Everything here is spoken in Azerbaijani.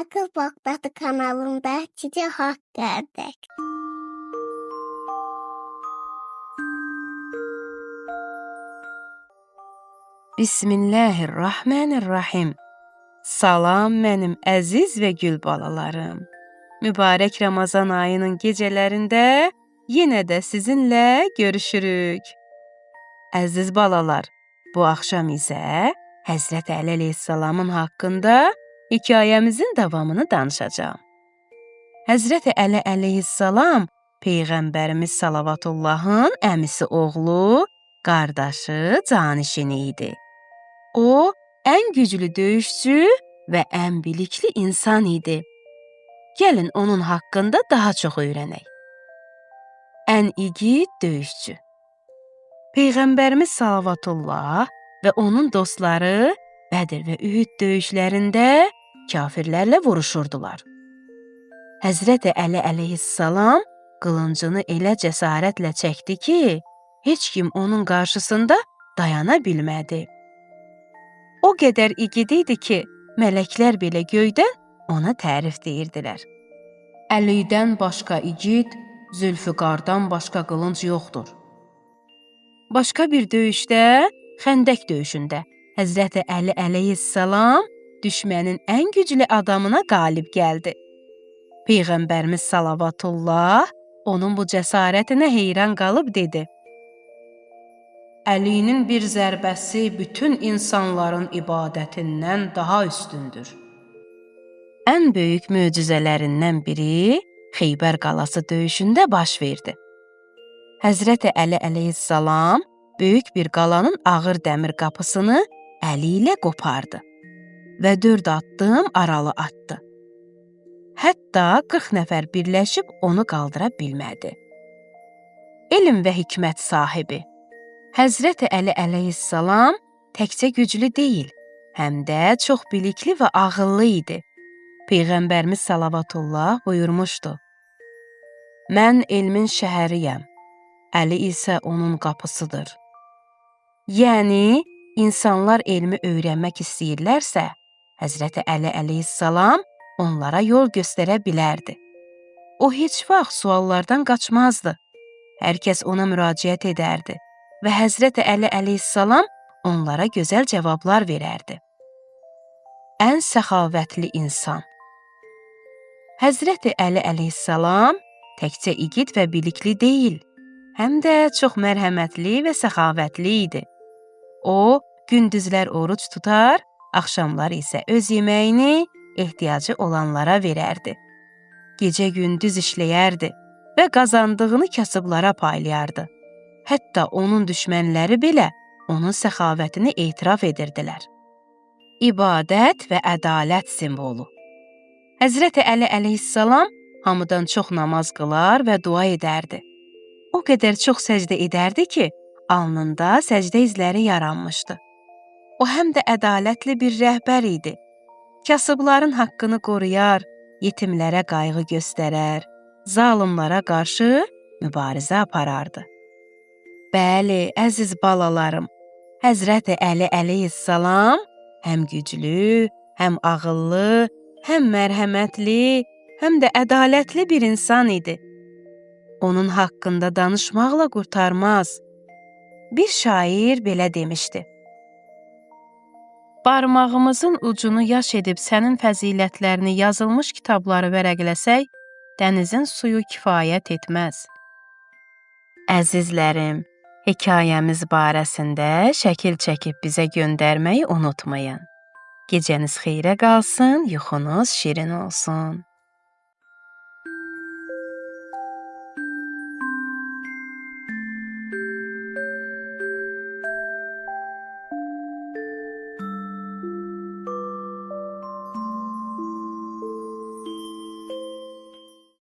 Akıl Bağdadı kanalında Cici Hak Gərdək. Bismillahirrahmanirrahim. Salam mənim əziz və gül balalarım. Mübarək Ramazan ayının gecələrində yenə də sizinlə görüşürük. Əziz balalar, bu axşam isə Həzrət Əli əleyhissalamın haqqında hekayəmizin davamını danışacağam. Həzrət Əli əleyhissalam Peyğəmbərimiz Salavatullahın əmisi oğlu, qardaşı, canişini idi. O, ən güclü döyüşçü və ən bilikli insan idi. Gəlin onun haqqında daha çox öyrənək. Ən igid döyüşçü. Peyğəmbərimiz Salavatullah və onun dostları Bədir və Ühud döyüşlərində kafirlərlə vuruşurdular. Həzrət Əli əleyhissalam qılıncını elə cəsarətlə çəkdi ki, heç kim onun qarşısında dayana bilmədi. O qədər igid idi ki, mələklər belə göydən ona tərif deyirdilər. Əlidən başqa igid, Zülfüqardan başqa qılınc yoxdur. Başqa bir döyüşdə, Xəndək döyüşündə Həzrət Əli əleyhissalam düşmənin ən güclü adamına qalib gəldi. Peyğəmbərimiz Salavatullah onun bu cəsarətinə heyran qalıb dedi: Əlinin bir zərbəsi bütün insanların ibadətindən daha üstündür. Ən böyük möcüzələrindən biri Xeybər qalası döyüşündə baş verdi. Həzrət Əli əleyhissalam böyük bir qalanın ağır dəmir qapısını əli ilə qopardı və 4 addım aralı atdı. Hətta 40 nəfər birləşib onu qaldıra bilmədi. Elm və hikmət sahibi Həzrət Əli əleyhissalam təkcə güclü deyil, həm də çox bilikli və ağıllı idi. Peyğəmbərimiz Salavatullah buyurmuşdu: Mən elmin şəhəriyəm, Əli isə onun qapısıdır. Yəni, insanlar elmi öyrənmək istəyirlərsə, Həzrət Əli əleyhissalam onlara yol göstərə bilərdi. O heç vaxt suallardan qaçmazdı. Hər kəs ona müraciət edərdi və Həzrət Əli əleyhissalam onlara gözəl cavablar verərdi. Ən səxavətli insan. Həzrət Əli əleyhissalam təkcə igid və bilikli deyil, həm də çox mərhəmətli və səxavətli idi. O, gündüzlər oruc tutar, axşamlar isə öz yeməyini ehtiyacı olanlara verərdi. Gecə-gündüz işləyərdi və qazandığını kasıblara paylayardı. Hətta onun düşmənləri belə onun səxavətini etiraf edirdilər. İbadət və ədalət simvolu. Həzrət Əli əleyhissalam hamıdan çox namaz qılar və dua edərdi. O qədər çox səcdə edərdi ki, alnında səcdə izləri yaranmışdı. O həm də ədalətli bir rəhbər idi. Kasıbların haqqını qoruyar, yetimlərə qayğı göstərər, zalımlara qarşı mübarizə aparardı. Bəli, əziz balalarım, Həzrət Əli əleyhissalam həm güclü, həm ağıllı, həm mərhəmətli, həm də ədalətli bir insan idi. Onun haqqında danışmaqla qurtarmaz. Bir şair belə demişdi: Barmağımızın ucunu yaş edib sənin fəzilətlərini yazılmış kitabları vərəqləsək, dənizin suyu kifayət etməz. Əzizlərim, hekayəmiz barəsində şəkil çəkib bizə göndərməyi unutmayın. Gecəniz xeyrə qalsın, yuxunuz şirin olsun.